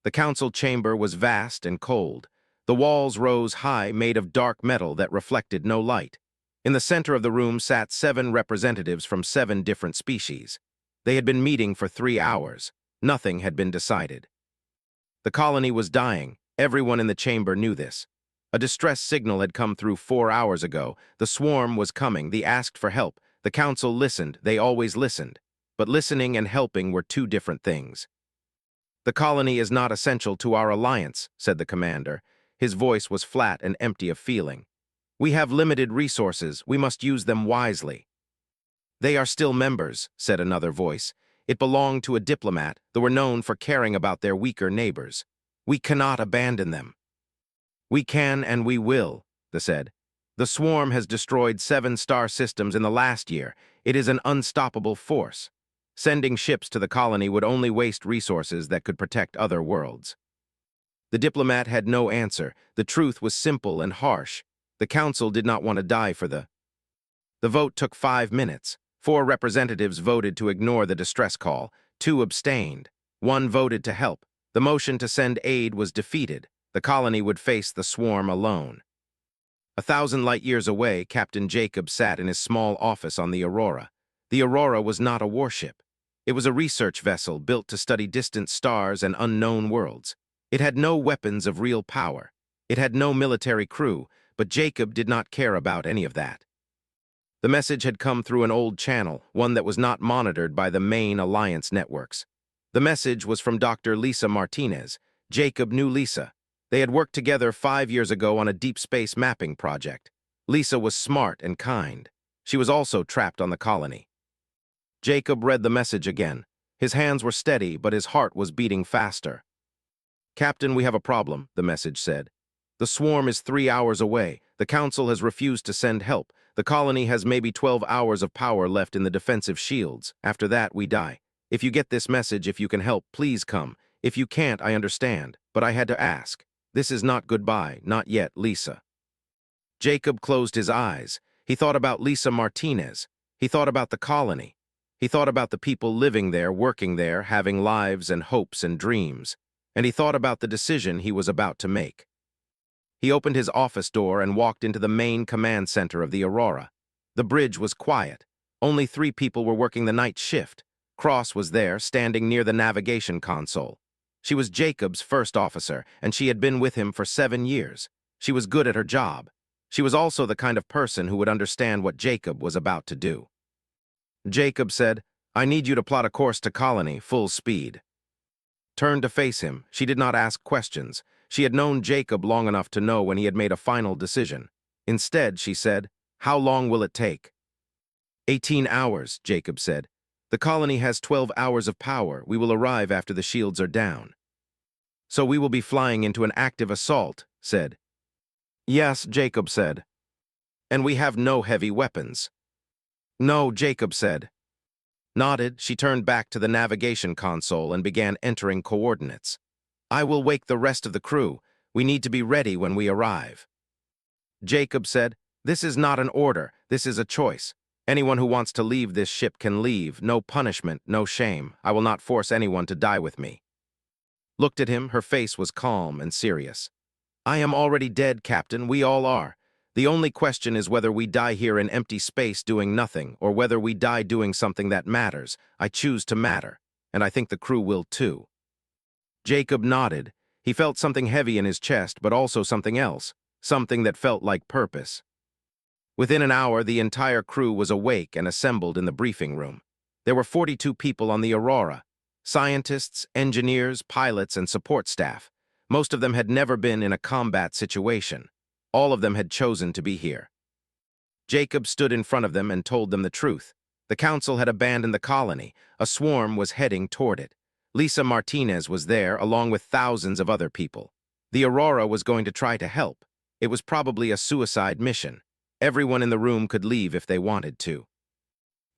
The council chamber was vast and cold. The walls rose high, made of dark metal that reflected no light. In the center of the room sat 7 representatives from 7 different species. They had been meeting for 3 hours. Nothing had been decided. The colony was dying. Everyone in the chamber knew this. A distress signal had come through 4 hours ago. The swarm was coming. They asked for help. The council listened. They always listened. But listening and helping were 2 different things. "The colony is not essential to our alliance," said the commander. His voice was flat and empty of feeling. "We have limited resources. We must use them wisely." "They are still members," said another voice. It belonged to a diplomat. They were known for caring about their weaker neighbors. "We cannot abandon them." "We can and we will," they said. "The swarm has destroyed 7 star systems in the last year. It is an unstoppable force. Sending ships to the colony would only waste resources that could protect other worlds." The diplomat had no answer. The truth was simple and harsh. The council did not want to die for the vote took 5 minutes. 4 representatives voted to ignore the distress call. 2 abstained. 1 voted to help. The motion to send aid was defeated. The colony would face the swarm alone. 1,000 light-years away, Captain Jacob sat in his small office on the Aurora. The Aurora was not a warship. It was a research vessel built to study distant stars and unknown worlds. It had no weapons of real power. It had no military crew, but Jacob did not care about any of that. The message had come through an old channel, one that was not monitored by the main Alliance networks. The message was from Dr. Lisa Martinez. Jacob knew Lisa. They had worked together 5 years ago on a deep space mapping project. Lisa was smart and kind. She was also trapped on the colony. Jacob read the message again. His hands were steady, but his heart was beating faster. "Captain, we have a problem," the message said. "The swarm is 3 hours away. The council has refused to send help. The colony has maybe 12 hours of power left in the defensive shields. After that, we die. If you get this message, if you can help, please come. If you can't, I understand. But I had to ask. This is not goodbye, not yet, Lisa." Jacob closed his eyes. He thought about Lisa Martinez. He thought about the colony. He thought about the people living there, working there, having lives and hopes and dreams. And he thought about the decision he was about to make. He opened his office door and walked into the main command center of the Aurora. The bridge was quiet. Only 3 people were working the night shift. Cross was there, standing near the navigation console. She was Jacob's first officer, and she had been with him for 7 years. She was good at her job. She was also the kind of person who would understand what Jacob was about to do. Jacob said, "I need you to plot a course to colony, full speed." Turned to face him. She did not ask questions. She had known Jacob long enough to know when he had made a final decision. Instead, she said, "How long will it take?" 18 hours, Jacob said. "The colony has 12 hours of power. We will arrive after the shields are down." "So we will be flying into an active assault," said. "Yes," Jacob said. "And we have no heavy weapons." "No," Jacob said. Nodded, she turned back to the navigation console and began entering coordinates. "I will wake the rest of the crew. We need to be ready when we arrive." Jacob said, "This is not an order. This is a choice. Anyone who wants to leave this ship can leave. No punishment, no shame. I will not force anyone to die with me." Looked at him, her face was calm and serious. "I am already dead, Captain. We all are. The only question is whether we die here in empty space doing nothing, or whether we die doing something that matters. I choose to matter, and I think the crew will too." Jacob nodded. He felt something heavy in his chest, but also something else, something that felt like purpose. Within an hour, the entire crew was awake and assembled in the briefing room. There were 42 people on the Aurora. Scientists, engineers, pilots, and support staff. Most of them had never been in a combat situation. All of them had chosen to be here. Jacob stood in front of them and told them the truth. The council had abandoned the colony. A swarm was heading toward it. Lisa Martinez was there, along with thousands of other people. The Aurora was going to try to help. It was probably a suicide mission. Everyone in the room could leave if they wanted to.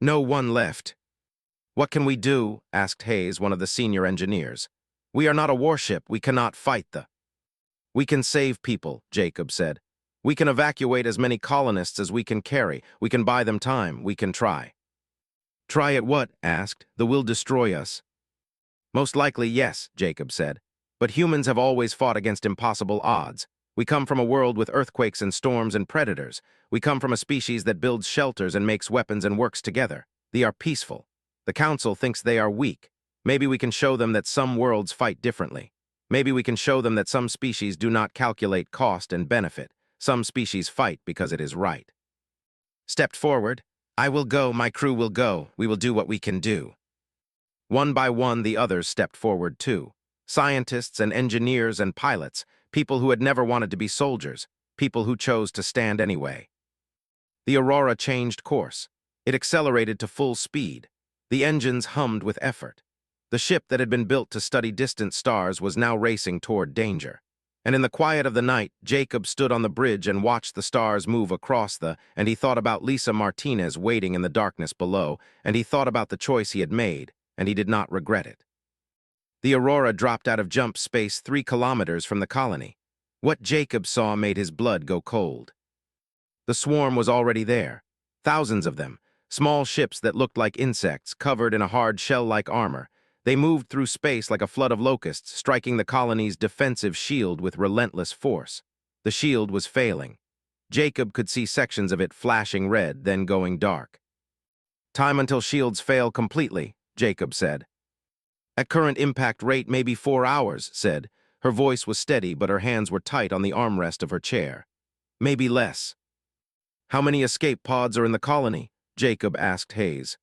No one left. "What can we do?" asked Hayes, one of the senior engineers. "We are not a warship. We cannot fight the—" "We can save people," Jacob said. "We can evacuate as many colonists as we can carry. We can buy them time. We can try." "Try at what?" asked. "The will destroy us." "Most likely, yes," Jacob said. But humans have always fought against impossible odds. We come from a world with earthquakes and storms and predators. We come from a species that builds shelters and makes weapons and works together. They are peaceful. The Council thinks they are weak. Maybe we can show them that some worlds fight differently. Maybe we can show them that some species do not calculate cost and benefit. Some species fight because it is right. Stepped forward. I will go, my crew will go. We will do what we can do. One by one, the others stepped forward too. Scientists and engineers and pilots, people who had never wanted to be soldiers, people who chose to stand anyway. The Aurora changed course. It accelerated to full speed. The engines hummed with effort. The ship that had been built to study distant stars was now racing toward danger. And in the quiet of the night, Jacob stood on the bridge and watched the stars move across and he thought about Lisa Martinez waiting in the darkness below, and he thought about the choice he had made, and he did not regret it. The Aurora dropped out of jump space 3 kilometers from the colony. What Jacob saw made his blood go cold. The swarm was already there. Thousands of them, small ships that looked like insects covered in a hard shell-like armor. They moved through space like a flood of locusts, striking the colony's defensive shield with relentless force. The shield was failing. Jacob could see sections of it flashing red, then going dark. Time until shields fail completely, Jacob said. At current impact rate, maybe 4 hours, said. Her voice was steady, but her hands were tight on the armrest of her chair. Maybe less. How many escape pods are in the colony? Jacob asked Hayes.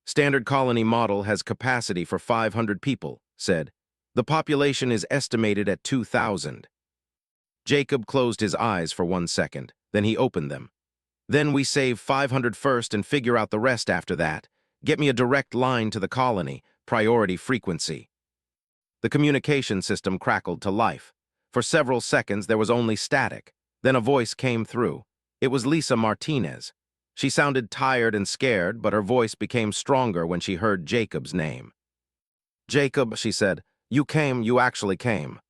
Standard colony model has capacity for 500 people, said. The population is estimated at 2,000. Jacob closed his eyes for 1 second, then he opened them. Then we save 500 first and figure out the rest after that. Get me a direct line to the colony, priority frequency. The communication system crackled to life. For several seconds there was only static. Then a voice came through. It was Lisa Martinez. She sounded tired and scared, but her voice became stronger when she heard Jacob's name. Jacob, she said, you actually came.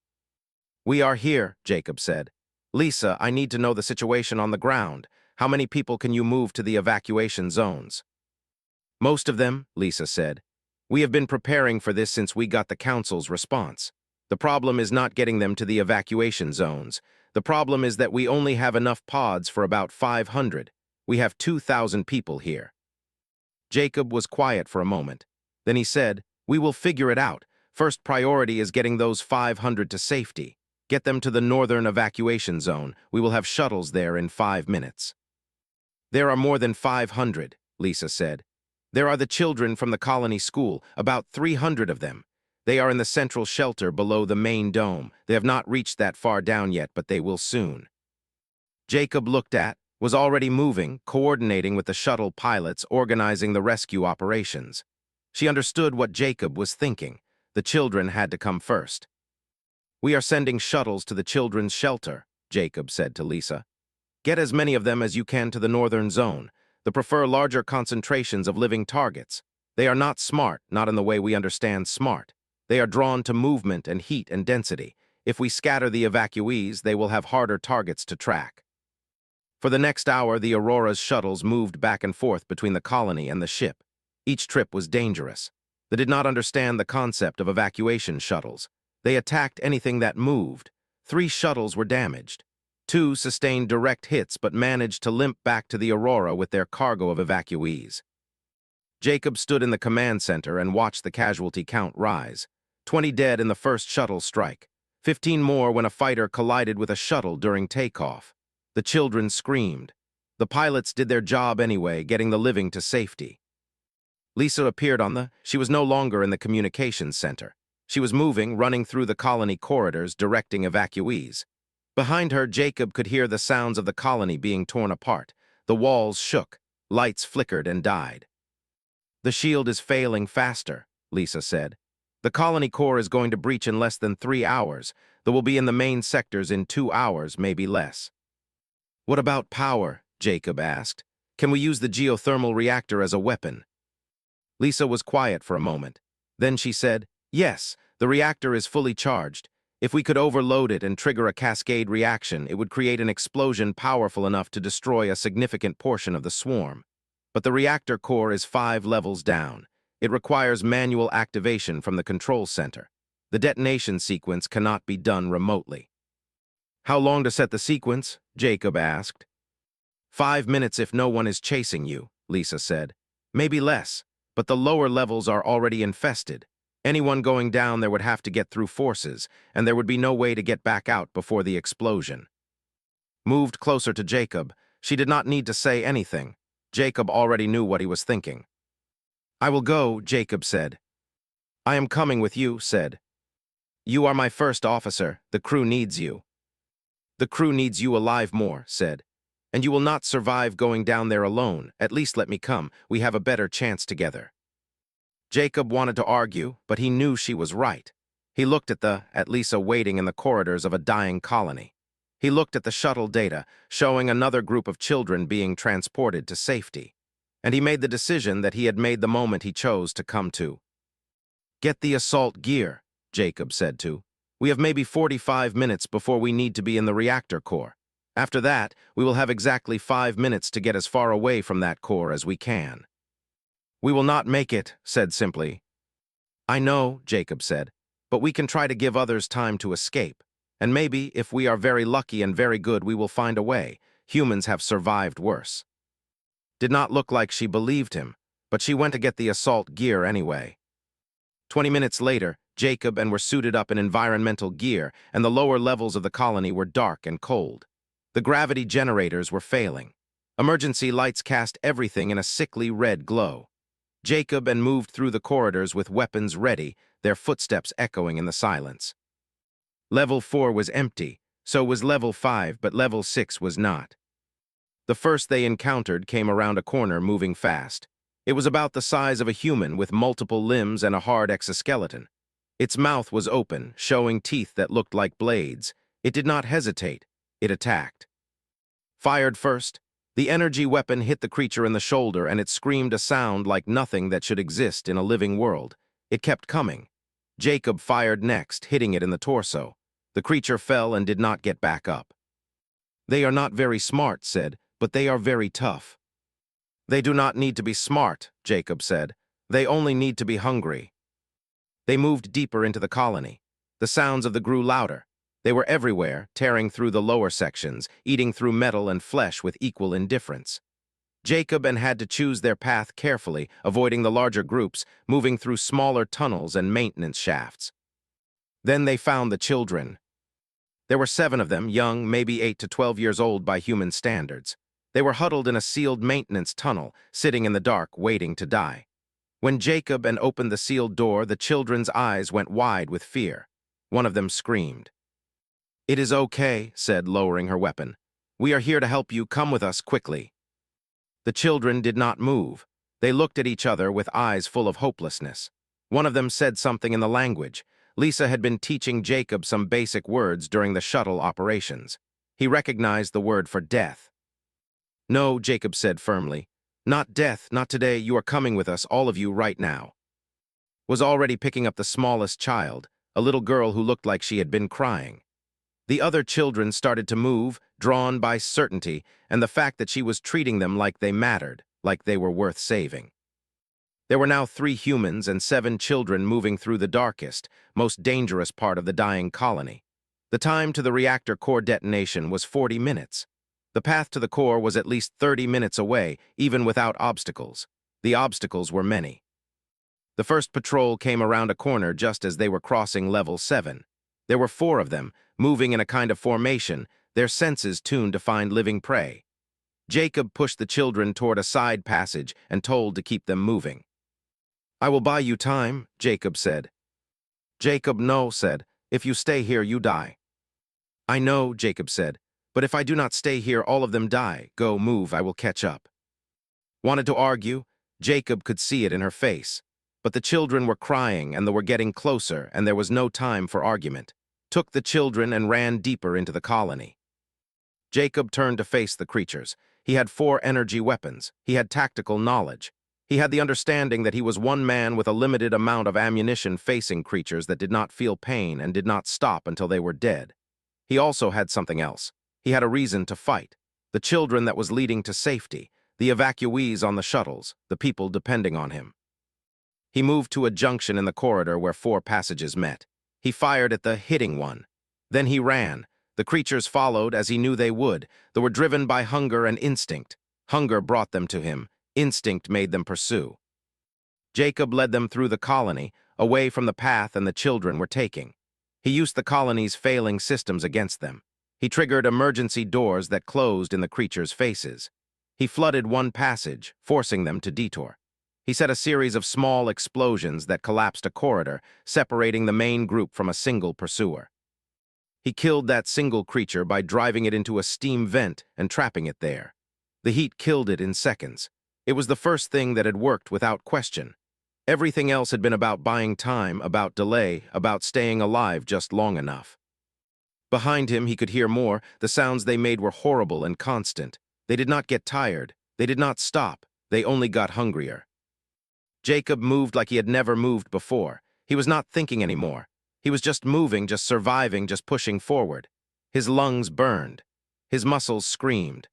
We are here, Jacob said. Lisa, I need to know the situation on the ground. How many people can you move to the evacuation zones? Most of them, Lisa said. We have been preparing for this since we got the Council's response. The problem is not getting them to the evacuation zones. The problem is that we only have enough pods for about 500. We have 2,000 people here. Jacob was quiet for a moment. Then he said, we will figure it out. First priority is getting those 500 to safety. Get them to the northern evacuation zone. We will have shuttles there in 5 minutes. There are more than 500, Lisa said. There are the children from the colony school, about 300 of them. They are in the central shelter below the main dome. They have not reached that far down yet, but they will soon. Jacob was already moving, coordinating with the shuttle pilots, organizing the rescue operations. She understood what Jacob was thinking. The children had to come first. We are sending shuttles to the children's shelter, Jacob said to Lisa. Get as many of them as you can to the northern zone. They prefer larger concentrations of living targets. They are not smart, not in the way we understand smart. They are drawn to movement and heat and density. If we scatter the evacuees, they will have harder targets to track. For the next hour, the Aurora's shuttles moved back and forth between the colony and the ship. Each trip was dangerous. They did not understand the concept of evacuation shuttles. They attacked anything that moved. 3 shuttles were damaged. 2 sustained direct hits but managed to limp back to the Aurora with their cargo of evacuees. Jacob stood in the command center and watched the casualty count rise. 20 dead in the first shuttle strike. 15 more when a fighter collided with a shuttle during takeoff. The children screamed. The pilots did their job anyway, getting the living to safety. Lisa appeared she was no longer in the communications center. She was moving, running through the colony corridors, directing evacuees. Behind her, Jacob could hear the sounds of the colony being torn apart. The walls shook. Lights flickered and died. The shield is failing faster, Lisa said. The colony core is going to breach in less than 3 hours. They will be in the main sectors in 2 hours, maybe less. What about power? Jacob asked. Can we use the geothermal reactor as a weapon? Lisa was quiet for a moment. Then she said, yes, the reactor is fully charged. If we could overload it and trigger a cascade reaction, it would create an explosion powerful enough to destroy a significant portion of the swarm. But the reactor core is 5 levels down. It requires manual activation from the control center. The detonation sequence cannot be done remotely. How long to set the sequence? Jacob asked. 5 minutes if no one is chasing you, Lisa said. Maybe less, but the lower levels are already infested. Anyone going down there would have to get through forces, and there would be no way to get back out before the explosion. Moved closer to Jacob, she did not need to say anything. Jacob already knew what he was thinking. I will go, Jacob said. I am coming with you, said. You are my first officer. The crew needs you. The crew needs you alive more, said. And you will not survive going down there alone. At least let me come. We have a better chance together. Jacob wanted to argue, but he knew she was right. He looked at Lisa waiting in the corridors of a dying colony. He looked at the shuttle data, showing another group of children being transported to safety. And he made the decision that he had made the moment he chose to come to. Get the assault gear, Jacob said to. We have maybe 45 minutes before we need to be in the reactor core. After that, we will have exactly 5 minutes to get as far away from that core as we can. We will not make it, said simply. I know, Jacob said, but we can try to give others time to escape. And maybe, if we are very lucky and very good, we will find a way. Humans have survived worse. Did not look like she believed him, but she went to get the assault gear anyway. 20 minutes later, Jacob and were suited up in environmental gear, and the lower levels of the colony were dark and cold. The gravity generators were failing. Emergency lights cast everything in a sickly red glow. Jacob and moved through the corridors with weapons ready, their footsteps echoing in the silence. Level 4 was empty, so was Level 5, but Level 6 was not. The first they encountered came around a corner moving fast. It was about the size of a human with multiple limbs and a hard exoskeleton. Its mouth was open, showing teeth that looked like blades. It did not hesitate. It attacked. Fired first, the energy weapon hit the creature in the shoulder and it screamed a sound like nothing that should exist in a living world. It kept coming. Jacob fired next, hitting it in the torso. The creature fell and did not get back up. They are not very smart, said, but they are very tough. They do not need to be smart, Jacob said. They only need to be hungry. They moved deeper into the colony. The sounds of them grew louder. They were everywhere, tearing through the lower sections, eating through metal and flesh with equal indifference. Jacob had to choose their path carefully, avoiding the larger groups, moving through smaller tunnels and maintenance shafts. Then they found the children. There were 7 of them, young, maybe 8 to 12 years old by human standards. They were huddled in a sealed maintenance tunnel, sitting in the dark, waiting to die. When Jacob opened the sealed door, the children's eyes went wide with fear. One of them screamed. It is okay, said, lowering her weapon. We are here to help you. Come with us quickly. The children did not move. They looked at each other with eyes full of hopelessness. One of them said something in the language. Lisa had been teaching Jacob some basic words during the shuttle operations. He recognized the word for death. No, Jacob said firmly. Not death, not today. You are coming with us, all of you, right now. Was already picking up the smallest child, a little girl who looked like she had been crying. The other children started to move, drawn by certainty, and the fact that she was treating them like they mattered, like they were worth saving. There were now 3 humans and 7 children moving through the darkest, most dangerous part of the dying colony. The time to the reactor core detonation was 40 minutes. The path to the core was at least 30 minutes away, even without obstacles. The obstacles were many. The first patrol came around a corner just as they were crossing Level 7. There were 4 of them, moving in a kind of formation, their senses tuned to find living prey. Jacob pushed the children toward a side passage and told to keep them moving. I will buy you time, Jacob said. Jacob no, said. If you stay here, you die. I know, Jacob said, but if I do not stay here, all of them die. Go, move, I will catch up. Wanted to argue? Jacob could see it in her face. But the children were crying and they were getting closer, and there was no time for argument. Took the children and ran deeper into the colony. Jacob turned to face the creatures. He had 4 energy weapons. He had tactical knowledge. He had the understanding that he was one man with a limited amount of ammunition facing creatures that did not feel pain and did not stop until they were dead. He also had something else. He had a reason to fight. The children that was leading to safety, the evacuees on the shuttles, the people depending on him. He moved to a junction in the corridor where 4 passages met. He fired at the hitting one. Then he ran. The creatures followed as he knew they would. They were driven by hunger and instinct. Hunger brought them to him. Instinct made them pursue. Jacob led them through the colony, away from the path and the children were taking. He used the colony's failing systems against them. He triggered emergency doors that closed in the creatures' faces. He flooded one passage, forcing them to detour. He set a series of small explosions that collapsed a corridor, separating the main group from a single pursuer. He killed that single creature by driving it into a steam vent and trapping it there. The heat killed it in seconds. It was the first thing that had worked without question. Everything else had been about buying time, about delay, about staying alive just long enough. Behind him, he could hear more. The sounds they made were horrible and constant. They did not get tired. They did not stop. They only got hungrier. Jacob moved like he had never moved before. He was not thinking anymore. He was just moving, just surviving, just pushing forward. His lungs burned. His muscles screamed.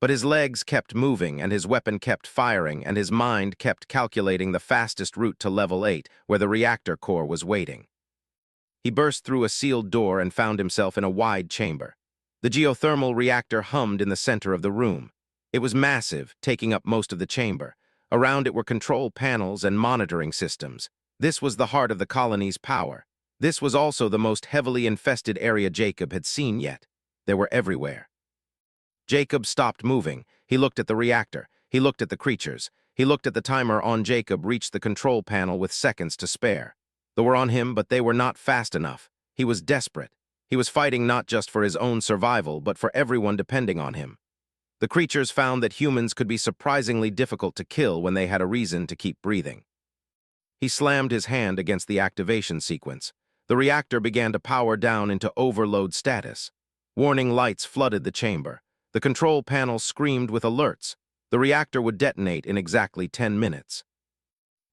But his legs kept moving, and his weapon kept firing, and his mind kept calculating the fastest route to level 8, where the reactor core was waiting. He burst through a sealed door and found himself in a wide chamber. The geothermal reactor hummed in the center of the room. It was massive, taking up most of the chamber. Around it were control panels and monitoring systems. This was the heart of the colony's power. This was also the most heavily infested area Jacob had seen yet. They were everywhere. Jacob stopped moving. He looked at the reactor. He looked at the creatures. He looked at the timer on Jacob reached the control panel with seconds to spare. They were on him, but they were not fast enough. He was desperate. He was fighting not just for his own survival, but for everyone depending on him. The creatures found that humans could be surprisingly difficult to kill when they had a reason to keep breathing. He slammed his hand against the activation sequence. The reactor began to power down into overload status. Warning lights flooded the chamber. The control panel screamed with alerts. The reactor would detonate in exactly 10 minutes.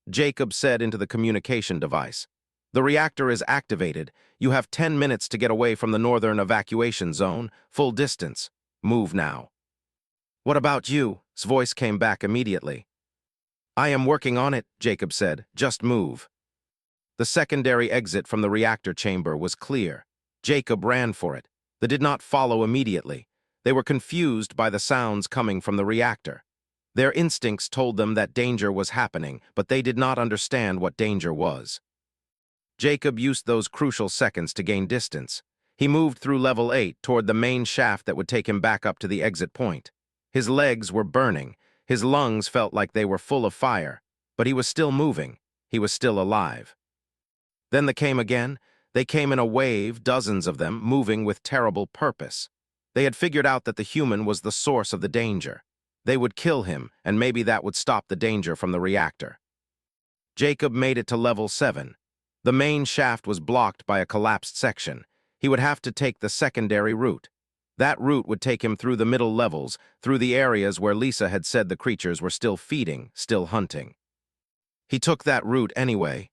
Jacob said into the communication device, "The reactor is activated. You have 10 minutes to get away from the northern evacuation zone, full distance. Move now." "What about you?" His voice came back immediately. "I am working on it," Jacob said. "Just move." The secondary exit from the reactor chamber was clear. Jacob ran for it. They did not follow immediately. They were confused by the sounds coming from the reactor. Their instincts told them that danger was happening, but they did not understand what danger was. Jacob used those crucial seconds to gain distance. He moved through level 8 toward the main shaft that would take him back up to the exit point. His legs were burning. His lungs felt like they were full of fire. But he was still moving. He was still alive. Then they came again. They came in a wave, dozens of them, moving with terrible purpose. They had figured out that the human was the source of the danger. They would kill him, and maybe that would stop the danger from the reactor. Jacob made it to level 7. The main shaft was blocked by a collapsed section. He would have to take the secondary route. That route would take him through the middle levels, through the areas where Lisa had said the creatures were still feeding, still hunting. He took that route anyway.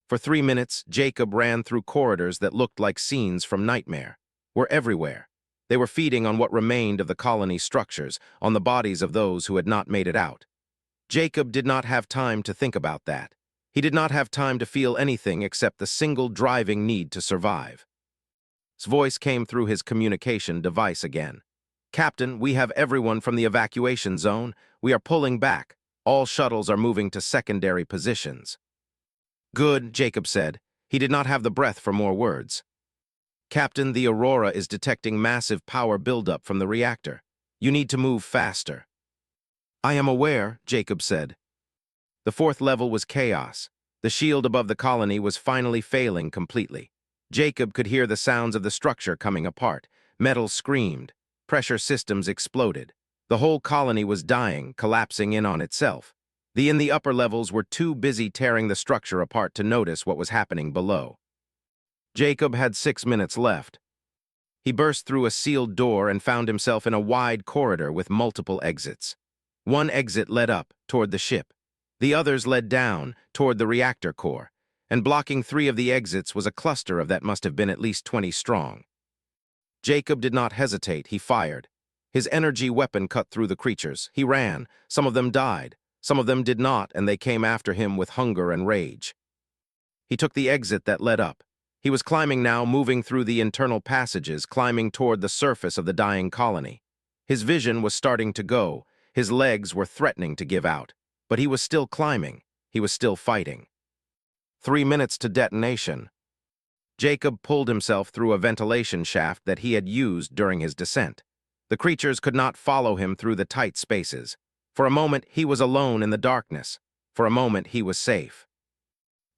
For 3 minutes, Jacob ran through corridors that looked like scenes from Nightmare. Were everywhere. They were feeding on what remained of the colony structures, on the bodies of those who had not made it out. Jacob did not have time to think about that. He did not have time to feel anything except the single driving need to survive. His voice came through his communication device again. "Captain, we have everyone from the evacuation zone. We are pulling back. All shuttles are moving to secondary positions." "Good," Jacob said. He did not have the breath for more words. "Captain, the Aurora is detecting massive power buildup from the reactor. You need to move faster." "I am aware," Jacob said. The 4th level was chaos. The shield above the colony was finally failing completely. Jacob could hear the sounds of the structure coming apart. Metal screamed. Pressure systems exploded. The whole colony was dying, collapsing in on itself. In the upper levels were too busy tearing the structure apart to notice what was happening below. Jacob had 6 minutes left. He burst through a sealed door and found himself in a wide corridor with multiple exits. One exit led up, toward the ship. The others led down, toward the reactor core, and blocking 3 of the exits was a cluster of that must have been at least 20 strong. Jacob did not hesitate. He fired. His energy weapon cut through the creatures. He ran. Some of them died. Some of them did not, and they came after him with hunger and rage. He took the exit that led up. He was climbing now, moving through the internal passages, climbing toward the surface of the dying colony. His vision was starting to go. His legs were threatening to give out. But he was still climbing. He was still fighting. 3 minutes to detonation. Jacob pulled himself through a ventilation shaft that he had used during his descent. The creatures could not follow him through the tight spaces. For a moment, he was alone in the darkness. For a moment, he was safe.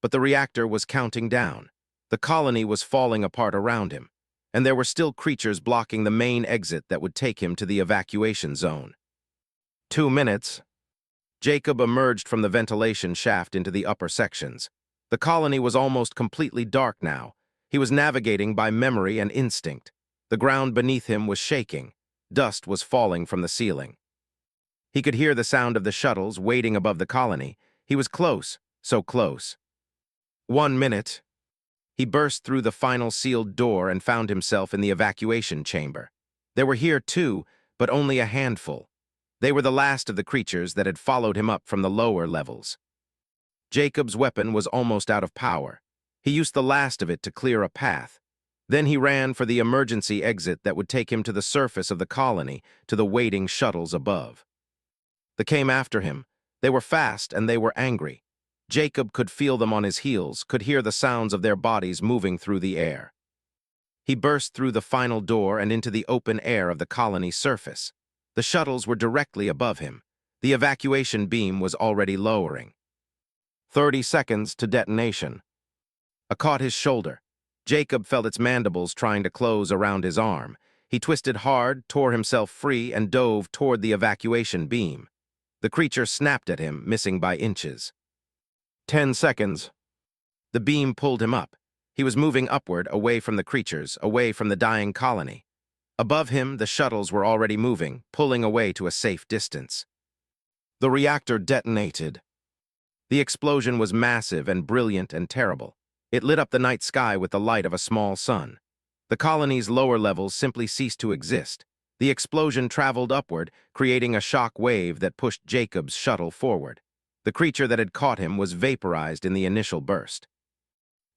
But the reactor was counting down. The colony was falling apart around him, and there were still creatures blocking the main exit that would take him to the evacuation zone. 2 minutes. Jacob emerged from the ventilation shaft into the upper sections. The colony was almost completely dark now. He was navigating by memory and instinct. The ground beneath him was shaking. Dust was falling from the ceiling. He could hear the sound of the shuttles waiting above the colony. He was close, so close. 1 minute. He burst through the final sealed door and found himself in the evacuation chamber. There were here too, but only a handful. They were the last of the creatures that had followed him up from the lower levels. Jacob's weapon was almost out of power. He used the last of it to clear a path. Then he ran for the emergency exit that would take him to the surface of the colony, to the waiting shuttles above. They came after him. They were fast and they were angry. Jacob could feel them on his heels, could hear the sounds of their bodies moving through the air. He burst through the final door and into the open air of the colony surface. The shuttles were directly above him. The evacuation beam was already lowering. 30 seconds to detonation. It caught his shoulder. Jacob felt its mandibles trying to close around his arm. He twisted hard, tore himself free, and dove toward the evacuation beam. The creature snapped at him, missing by inches. 10 seconds. The beam pulled him up. He was moving upward, away from the creatures, away from the dying colony. Above him, the shuttles were already moving, pulling away to a safe distance. The reactor detonated. The explosion was massive and brilliant and terrible. It lit up the night sky with the light of a small sun. The colony's lower levels simply ceased to exist. The explosion traveled upward, creating a shock wave that pushed Jacob's shuttle forward. The creature that had caught him was vaporized in the initial burst.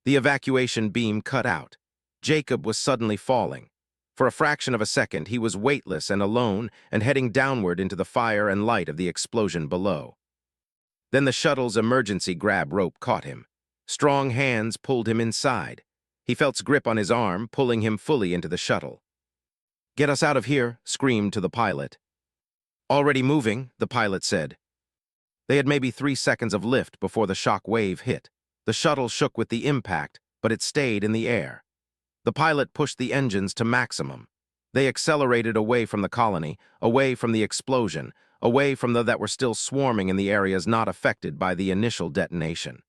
The evacuation beam cut out. Jacob was suddenly falling. For a fraction of a second, he was weightless and alone and heading downward into the fire and light of the explosion below. Then the shuttle's emergency grab rope caught him. Strong hands pulled him inside. He felt its grip on his arm, pulling him fully into the shuttle. "Get us out of here," screamed to the pilot. "Already moving," the pilot said. They had maybe 3 seconds of lift before the shock wave hit. The shuttle shook with the impact, but it stayed in the air. The pilot pushed the engines to maximum. They accelerated away from the colony, away from the explosion, away from those that were still swarming in the areas not affected by the initial detonation.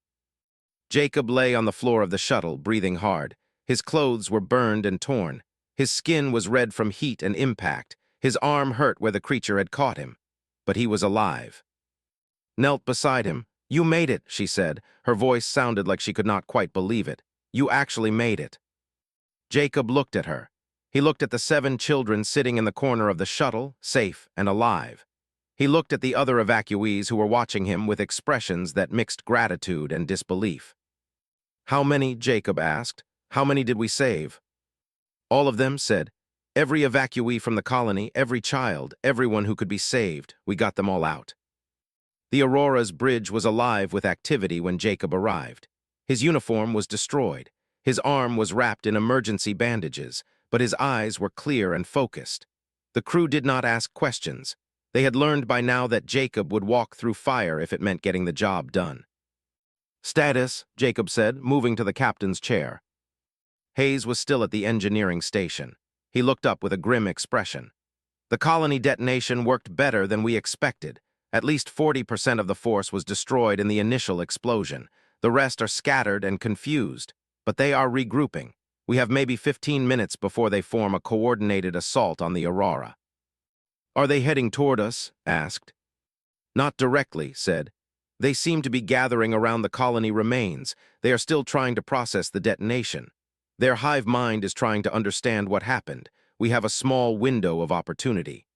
Jacob lay on the floor of the shuttle, breathing hard. His clothes were burned and torn. His skin was red from heat and impact. His arm hurt where the creature had caught him. But he was alive. Knelt beside him. "You made it," she said. Her voice sounded like she could not quite believe it. "You actually made it." Jacob looked at her. He looked at the 7 children sitting in the corner of the shuttle, safe and alive. He looked at the other evacuees who were watching him with expressions that mixed gratitude and disbelief. "How many?" Jacob asked. "How many did we save?" "All of them," said. "Every evacuee from the colony, every child, everyone who could be saved. We got them all out." The Aurora's bridge was alive with activity when Jacob arrived. His uniform was destroyed. His arm was wrapped in emergency bandages, but his eyes were clear and focused. The crew did not ask questions. They had learned by now that Jacob would walk through fire if it meant getting the job done. "Status," Jacob said, moving to the captain's chair. Hayes was still at the engineering station. He looked up with a grim expression. "The colony detonation worked better than we expected. At least 40% of the force was destroyed in the initial explosion. The rest are scattered and confused, but they are regrouping. We have maybe 15 minutes before they form a coordinated assault on the Aurora." "Are they heading toward us?" asked. "Not directly," said. "They seem to be gathering around the colony remains. They are still trying to process the detonation. Their hive mind is trying to understand what happened. We have a small window of opportunity."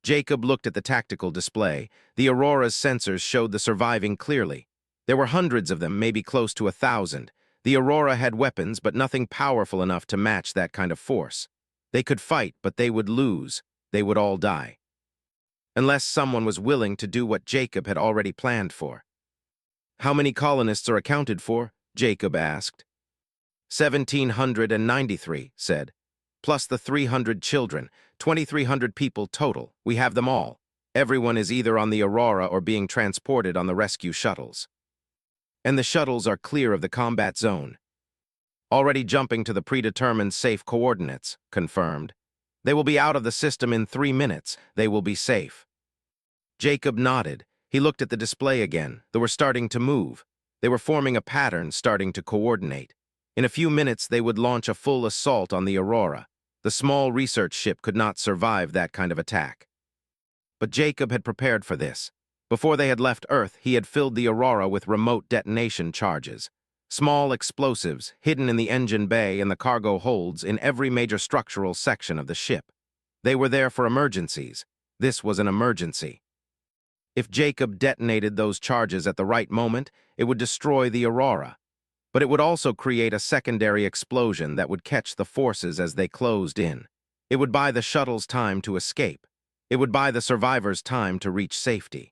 Jacob looked at the tactical display. The Aurora's sensors showed the surviving clearly. There were hundreds of them, maybe close to 1,000. The Aurora had weapons, but nothing powerful enough to match that kind of force. They could fight, but they would lose. They would all die. Unless someone was willing to do what Jacob had already planned for. "How many colonists are accounted for?" Jacob asked. 1,793, said. "Plus the 300 children, 2,300 people total. We have them all. Everyone is either on the Aurora or being transported on the rescue shuttles. And the shuttles are clear of the combat zone. Already jumping to the predetermined safe coordinates," confirmed. "They will be out of the system in 3 minutes. They will be safe." Jacob nodded. He looked at the display again. They were starting to move. They were forming a pattern, starting to coordinate. In a few minutes, they would launch a full assault on the Aurora. The small research ship could not survive that kind of attack. But Jacob had prepared for this. Before they had left Earth, he had filled the Aurora with remote detonation charges. Small explosives hidden in the engine bay and the cargo holds in every major structural section of the ship. They were there for emergencies. This was an emergency. If Jacob detonated those charges at the right moment, it would destroy the Aurora. But it would also create a secondary explosion that would catch the forces as they closed in. It would buy the shuttles time to escape. It would buy the survivors time to reach safety.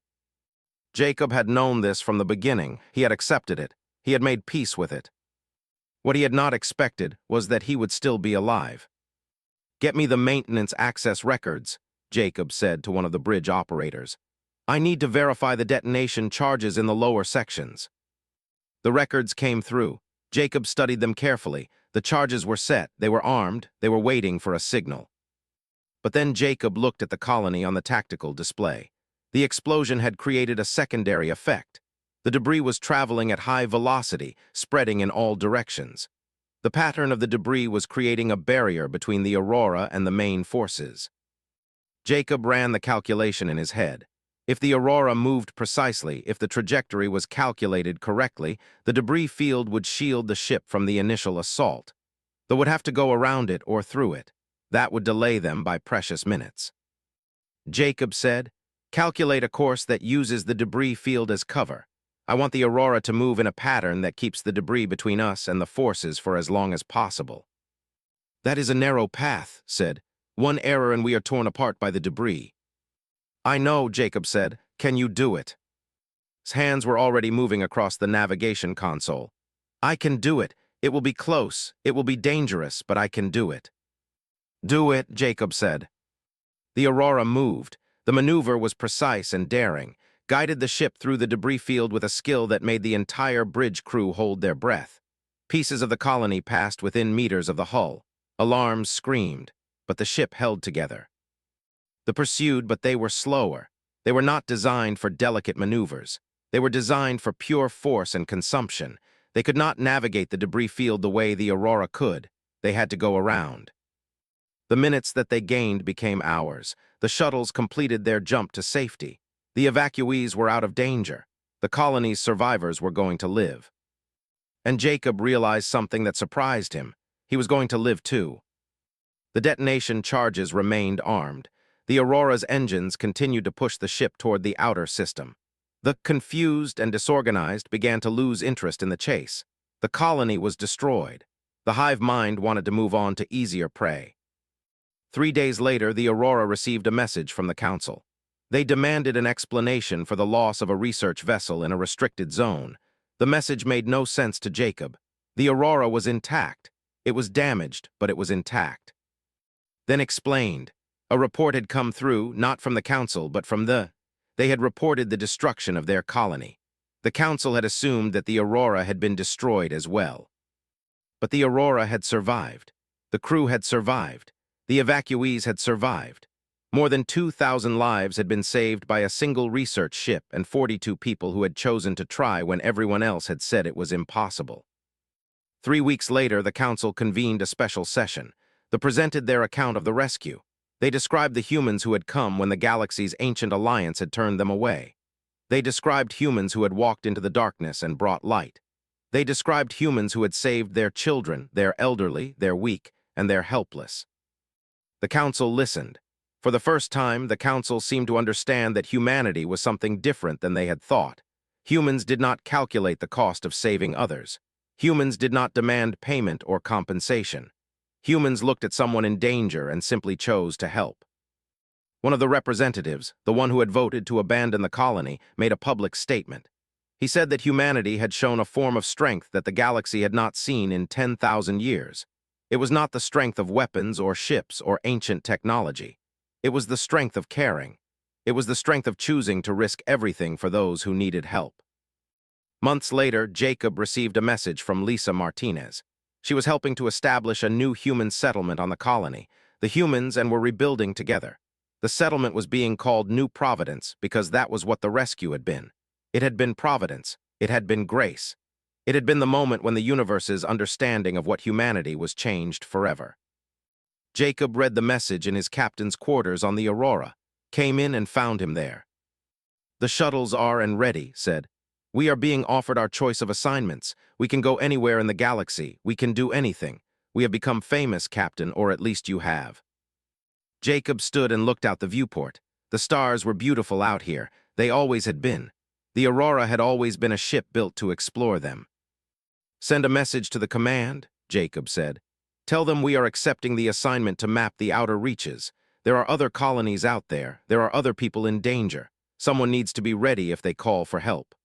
Jacob had known this from the beginning. He had accepted it. He had made peace with it. What he had not expected was that he would still be alive. "Get me the maintenance access records," Jacob said to one of the bridge operators. "I need to verify the detonation charges in the lower sections." The records came through. Jacob studied them carefully. The charges were set. They were armed. They were waiting for a signal. But then Jacob looked at the colony on the tactical display. The explosion had created a secondary effect. The debris was traveling at high velocity, spreading in all directions. The pattern of the debris was creating a barrier between the Aurora and the main forces. Jacob ran the calculation in his head. If the Aurora moved precisely, if the trajectory was calculated correctly, the debris field would shield the ship from the initial assault. They would have to go around it or through it. That would delay them by precious minutes. Jacob said, "Calculate a course that uses the debris field as cover. I want the Aurora to move in a pattern that keeps the debris between us and the forces for as long as possible." "That is a narrow path," said. "One error and we are torn apart by the debris." "I know," Jacob said. "Can you do it?" His hands were already moving across the navigation console. "I can do it. It will be close. It will be dangerous, but I can do it." "Do it," Jacob said. The Aurora moved. The maneuver was precise and daring, guided the ship through the debris field with a skill that made the entire bridge crew hold their breath. Pieces of the colony passed within meters of the hull. Alarms screamed, but the ship held together. They pursued, but they were slower. They were not designed for delicate maneuvers. They were designed for pure force and consumption. They could not navigate the debris field the way the Aurora could. They had to go around. The minutes that they gained became hours. The shuttles completed their jump to safety. The evacuees were out of danger. The colony's survivors were going to live. And Jacob realized something that surprised him. He was going to live too. The detonation charges remained armed. The Aurora's engines continued to push the ship toward the outer system. The confused and disorganized began to lose interest in the chase. The colony was destroyed. The hive mind wanted to move on to easier prey. 3 days later, the Aurora received a message from the Council. They demanded an explanation for the loss of a research vessel in a restricted zone. The message made no sense to Jacob. The Aurora was intact. It was damaged, but it was intact. Then explained. A report had come through, not from the Council, but from They had reported the destruction of their colony. The Council had assumed that the Aurora had been destroyed as well. But the Aurora had survived. The crew had survived. The evacuees had survived. More than 2,000 lives had been saved by a single research ship and 42 people who had chosen to try when everyone else had said it was impossible. 3 weeks later, the Council convened a special session. They presented their account of the rescue. They described the humans who had come when the galaxy's ancient alliance had turned them away. They described humans who had walked into the darkness and brought light. They described humans who had saved their children, their elderly, their weak, and their helpless. The Council listened. For the first time, the Council seemed to understand that humanity was something different than they had thought. Humans did not calculate the cost of saving others. Humans did not demand payment or compensation. Humans looked at someone in danger and simply chose to help. One of the representatives, the one who had voted to abandon the colony, made a public statement. He said that humanity had shown a form of strength that the galaxy had not seen in 10,000 years. It was not the strength of weapons or ships or ancient technology. It was the strength of caring. It was the strength of choosing to risk everything for those who needed help. Months later, Jacob received a message from Lisa Martinez. She was helping to establish a new human settlement on the colony. The humans were rebuilding together. The settlement was being called New Providence because that was what the rescue had been. It had been Providence. It had been grace. It had been the moment when the universe's understanding of what humanity was changed forever. Jacob read the message in his captain's quarters on the Aurora, came in and found him there. "The shuttles are and ready," said. "We are being offered our choice of assignments. We can go anywhere in the galaxy. We can do anything. We have become famous, Captain, or at least you have." Jacob stood and looked out the viewport. The stars were beautiful out here. They always had been. The Aurora had always been a ship built to explore them. "Send a message to the command," Jacob said. "Tell them we are accepting the assignment to map the outer reaches. There are other colonies out there. There are other people in danger. Someone needs to be ready if they call for help."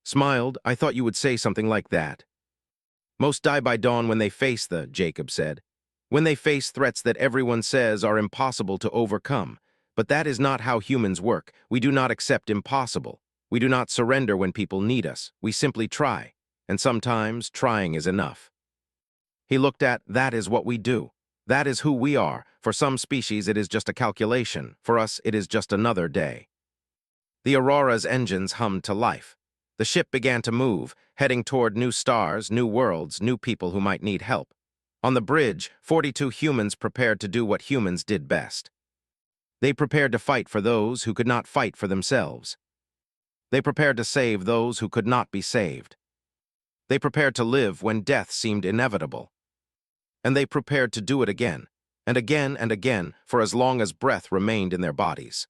Smiled. "I thought you would say something like that." "Most die by dawn when they face Jacob said. "When they face threats that everyone says are impossible to overcome. But that is not how humans work. We do not accept impossible. We do not surrender when people need us. We simply try. And sometimes trying is enough." He looked at, "That is what we do. That is who we are. For some species, it is just a calculation. For us, it is just another day." The Aurora's engines hummed to life. The ship began to move, heading toward new stars, new worlds, new people who might need help. On the bridge, 42 humans prepared to do what humans did best. They prepared to fight for those who could not fight for themselves. They prepared to save those who could not be saved. They prepared to live when death seemed inevitable. And they prepared to do it again, and again and again, for as long as breath remained in their bodies.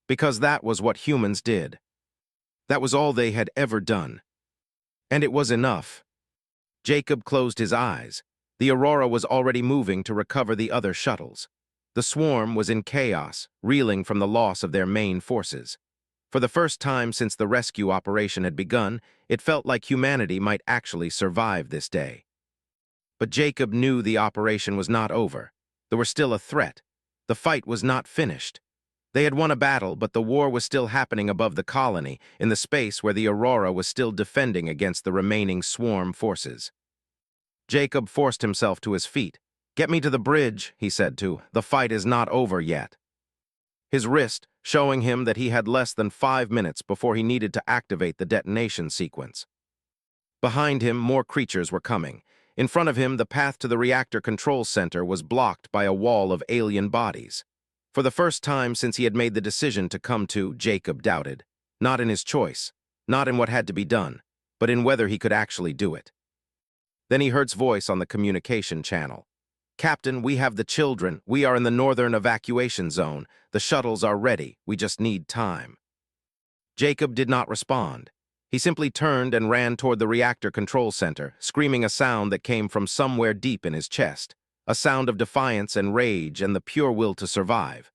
Because that was what humans did. That was all they had ever done. And it was enough. Jacob closed his eyes. The Aurora was already moving to recover the other shuttles. The swarm was in chaos, reeling from the loss of their main forces. For the first time since the rescue operation had begun, it felt like humanity might actually survive this day. But Jacob knew the operation was not over. There was still a threat. The fight was not finished. They had won a battle, but the war was still happening above the colony, in the space where the Aurora was still defending against the remaining swarm forces. Jacob forced himself to his feet. "Get me to the bridge," he said to. "The fight is not over yet." His wrist, showing him that he had less than 5 minutes before he needed to activate the detonation sequence. Behind him, more creatures were coming. In front of him, the path to the reactor control center was blocked by a wall of alien bodies. For the first time since he had made the decision to come to, Jacob doubted. Not in his choice, not in what had to be done, but in whether he could actually do it. Then he heard his voice on the communication channel. "Captain, we have the children. We are in the northern evacuation zone. The shuttles are ready. We just need time." Jacob did not respond. He simply turned and ran toward the reactor control center, screaming a sound that came from somewhere deep in his chest, a sound of defiance and rage and the pure will to survive,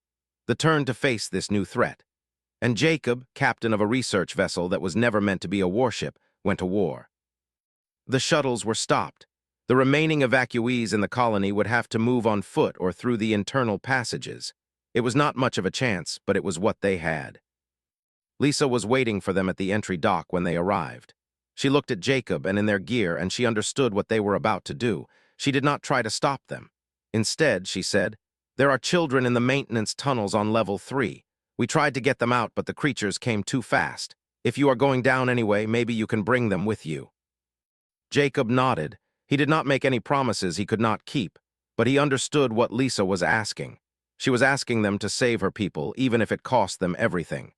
the turn to face this new threat. And Jacob, captain of a research vessel that was never meant to be a warship, went to war. The shuttles were stopped. The remaining evacuees in the colony would have to move on foot or through the internal passages. It was not much of a chance, but it was what they had. Lisa was waiting for them at the entry dock when they arrived. She looked at Jacob and in their gear, and she understood what they were about to do. She did not try to stop them. Instead, she said, "There are children in the maintenance tunnels on level 3. We tried to get them out, but the creatures came too fast. If you are going down anyway, maybe you can bring them with you." Jacob nodded. He did not make any promises he could not keep, but he understood what Lisa was asking. She was asking them to save her people, even if it cost them everything.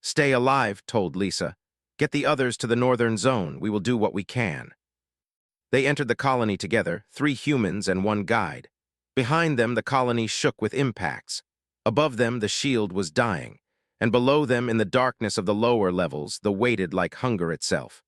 "Stay alive," told Lisa. "Get the others to the northern zone. We will do what we can." They entered the colony together, 3 humans and 1 guide. Behind them, the colony shook with impacts. Above them, the shield was dying, and below them, in the darkness of the lower levels, the waited like hunger itself.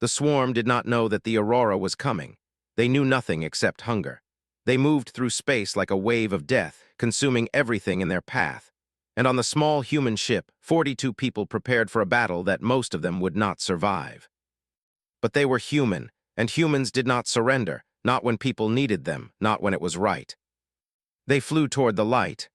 The swarm did not know that the aurora was coming. They knew nothing except hunger. They moved through space like a wave of death, consuming everything in their path. And on the small human ship, 42 people prepared for a battle that most of them would not survive. But they were human, and humans did not surrender, not when people needed them, not when it was right. They flew toward the light,